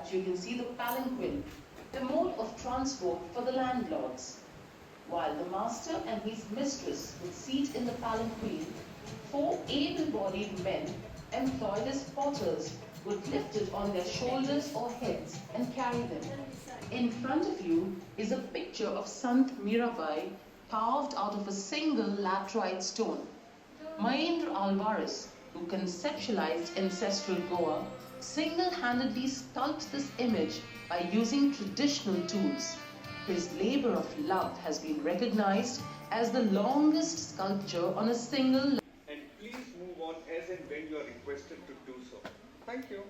that you can see the palanquin, the mode of transport for the landlords. While the master and his mistress would seat in the palanquin, four able-bodied men employed as porters would lift it on their shoulders or heads and carry them. In front of you is a picture of Sant Mirabai carved out of a single laterite stone. Maendra Alvares, who conceptualized Ancestral Goa, single-handedly sculpted this image by using traditional tools. His labor of love has been recognized as the longest sculpture on a single. And please move on as and when you are requested to do so. Thank you.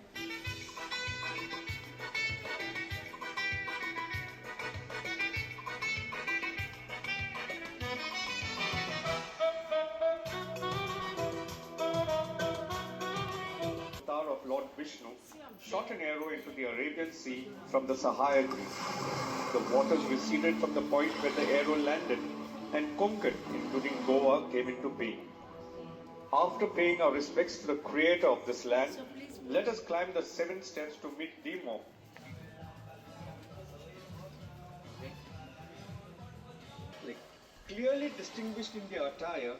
Avatar of Lord Vishnu shot an arrow into the Arabian Sea from the Sahyadri. The waters receded from the point where the arrow landed, and Konkan, including Goa, came into being. After paying our respects to the creator of this land, let us climb the 7 steps to meet Demo. Clearly distinguished in their attire,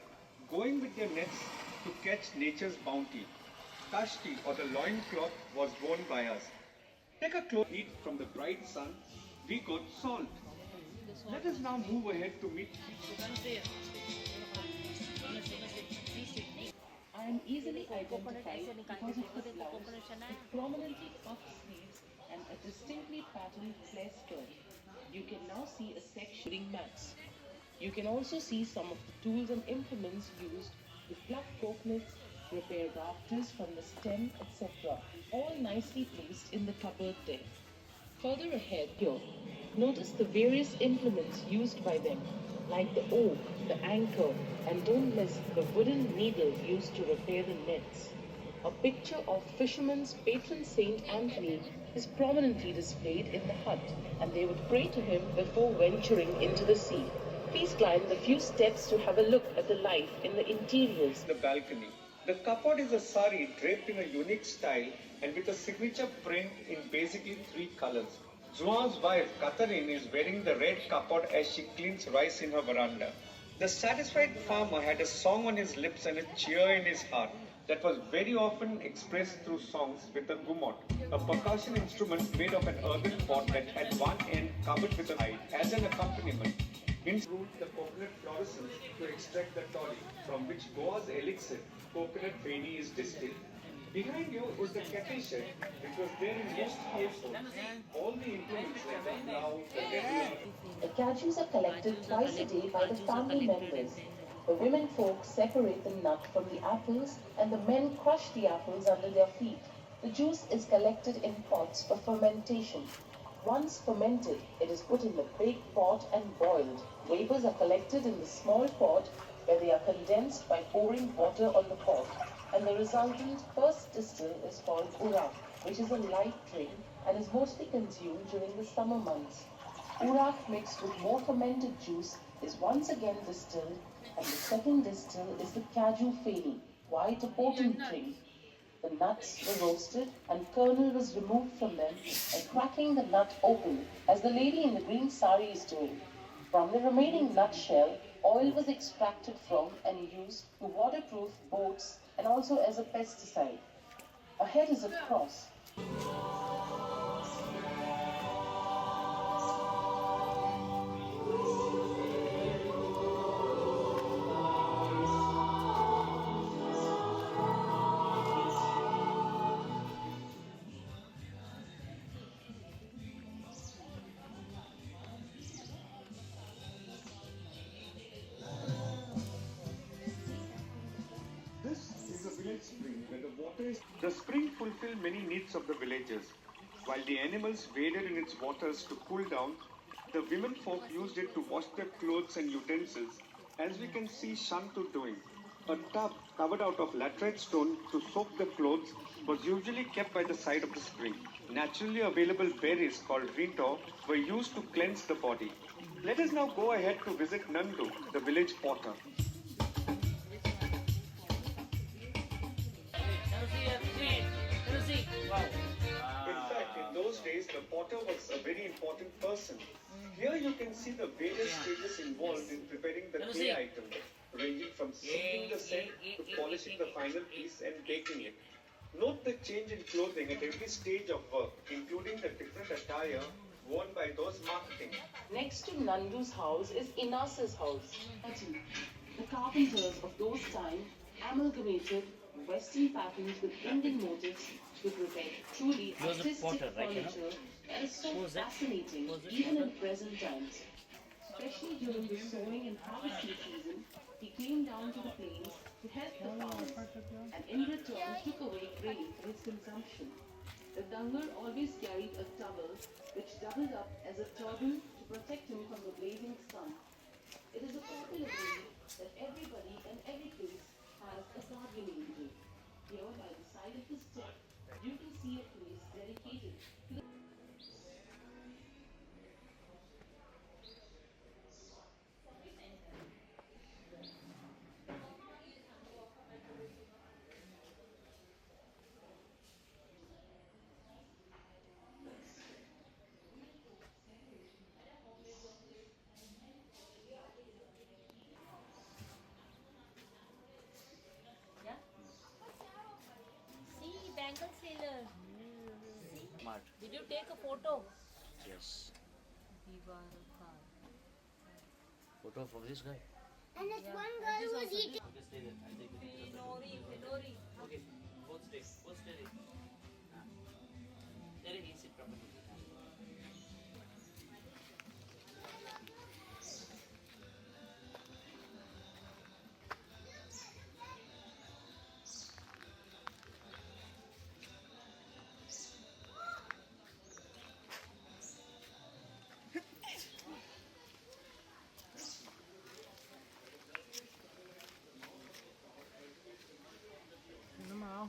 going with their nets to catch nature's bounty. Tashti, or the loincloth, was worn by us. Take a close heat from the bright sun, we got salt. Let us now move ahead to meet. I am easily identified because of his blouse, with prominently puffed sleeves and a distinctly patterned flare skirt. You can now see a section mats. You can also see some of the tools and implements used to pluck coconuts, repair rafters from the stem, etc., all nicely placed in the cupboard there. Further ahead here, notice the various implements used by them, like the oak, the anchor, and don't miss the wooden needle used to repair the nets. A picture of fisherman's patron Saint Anthony is prominently displayed in the hut, and they would pray to him before venturing into the sea. Please climb the few steps to have a look at the life in the interiors. The balcony. The kapod is a sari draped in a unique style and with a signature print in basically 3 colors. Zua's wife, Catherine, is wearing the red kapod as she cleans rice in her veranda. The satisfied farmer had a song on his lips and a cheer in his heart that was very often expressed through songs with a gumot, a percussion instrument made of an earthen pot that had one end covered with a hide as an accompaniment. Root the coconut fluorescence to extract the toddy, from which Goa's elixir, coconut veni, is distilled. Behind you is the cattle shed, which was there in most households. All the implements like the plough, the kettle. The cashews are collected twice a day by the family members. The women folk separate the nut from the apples, and the men crush the apples under their feet. The juice is collected in pots for fermentation. Once fermented, it is put in the big pot and boiled. Vapors are collected in the small pot, where they are condensed by pouring water on the pot, and the resultant first distill is called urak, which is a light drink and is mostly consumed during the summer months. Urak mixed with more fermented juice is once again distilled, and the second distill is the kaju feni, quite a potent drink. The nuts were roasted and kernel was removed from them by cracking the nut open, as the lady in the green sari is doing. From the remaining nut shell, oil was extracted from and used to waterproof boats and also as a pesticide. Ahead is a cross. The spring fulfilled many needs of the villagers. While the animals waded in its waters to cool down, the women folk used it to wash their clothes and utensils, as we can see Shantu doing. A tub covered out of laterite stone to soak the clothes was usually kept by the side of the spring. Naturally available berries called rito were used to cleanse the body. Let us now go ahead to visit Nandu, the village potter. In fact, in those days, was a very important person. Here you can see the various stages involved in preparing the clay item, ranging from seeding the set to polishing the final piece and baking it. Note the change in clothing at every stage of work, including the different attire worn by those marketing. Next to Nandu's house is Inas's house. The carpenters of those times amalgamated Western patterns with Indian motifs to prepare truly artistic furniture that is so fascinating even in present times. Especially during the sowing and harvesting season, he came down to the plains to help the farmers and in return took away grain for his consumption. The Dangar always carried a towel which doubled up as a turban to protect him from the blazing sun. It is a popular belief that everybody and every place has a guardian angel. Here, by the side of the step, you can see a place dedicated to the Yeah. See, bangle sailor. See. Smart. Did you take a photo? Yes. Divaraka. Photo from this guy. And this one girl who was eating. Okay, stay there. I'll take a picture. Nori, Nori. Okay, both stay. Both stay there. There he sit properly. Normal.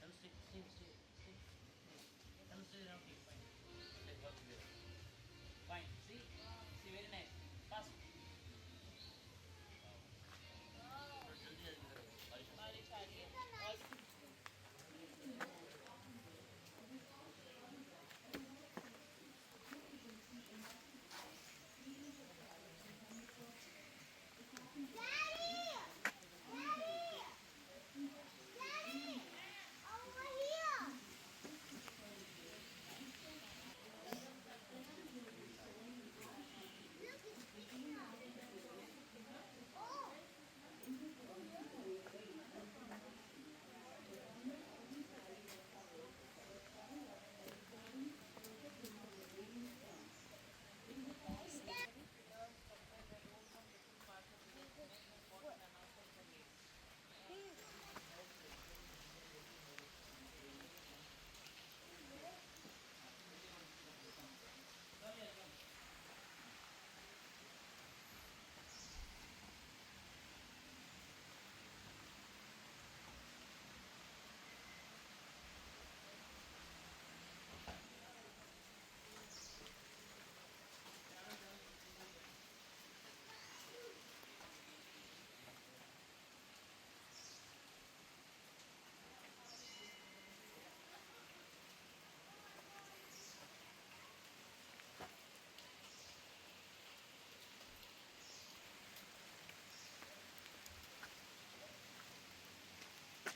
Come stay, stay, stay, stay. Come stay there, okay, fine. Let's work together. Fine, see? See, very nice. Fast. Daddy! Daddy! Daddy! Over here! Look, it's sticking out. Oh!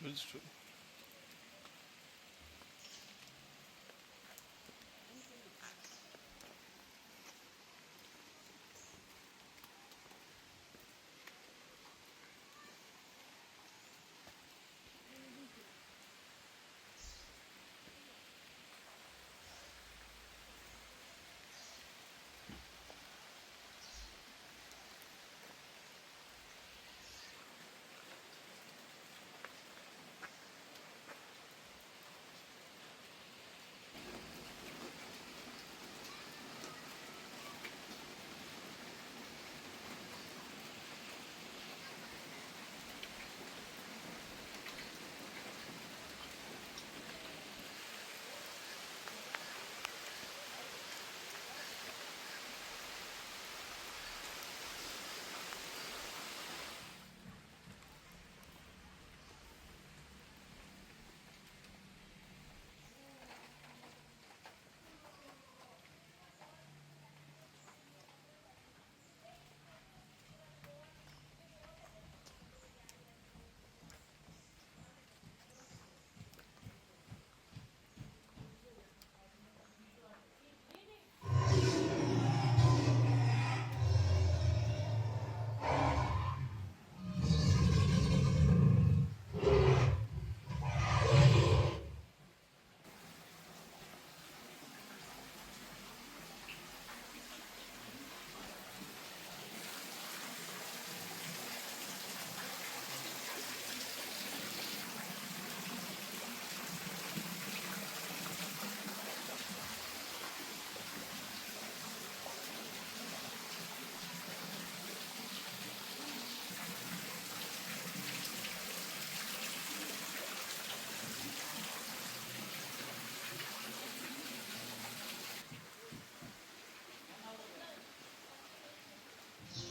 That's true.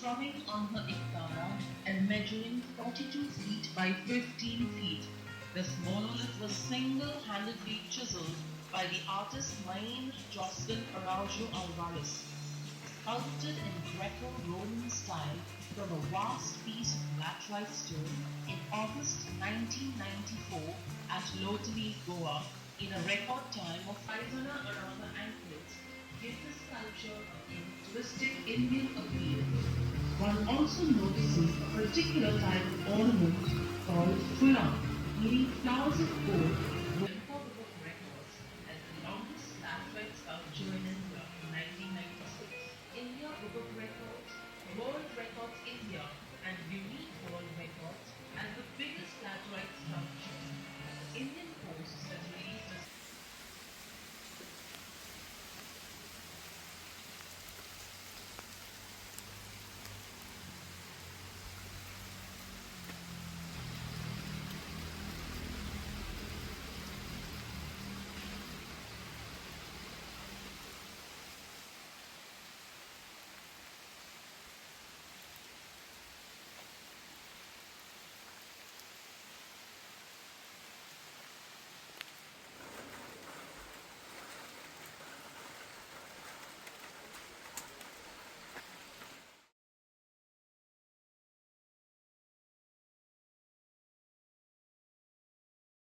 strumming on her iktara and measuring 42 feet by 15 feet. This monolith was single-handedly chiseled by the artist Maendra Jocelino Araujo Alvares. Sculpted in Greco-Roman style from a vast piece of laterite stone in August 1994 at Loutolim, Goa, in a record time of 5 around the ankles, give the sculpture a characteristic Indian appeal. One also notices a particular type of ornament called fulla, meaning flowers of gold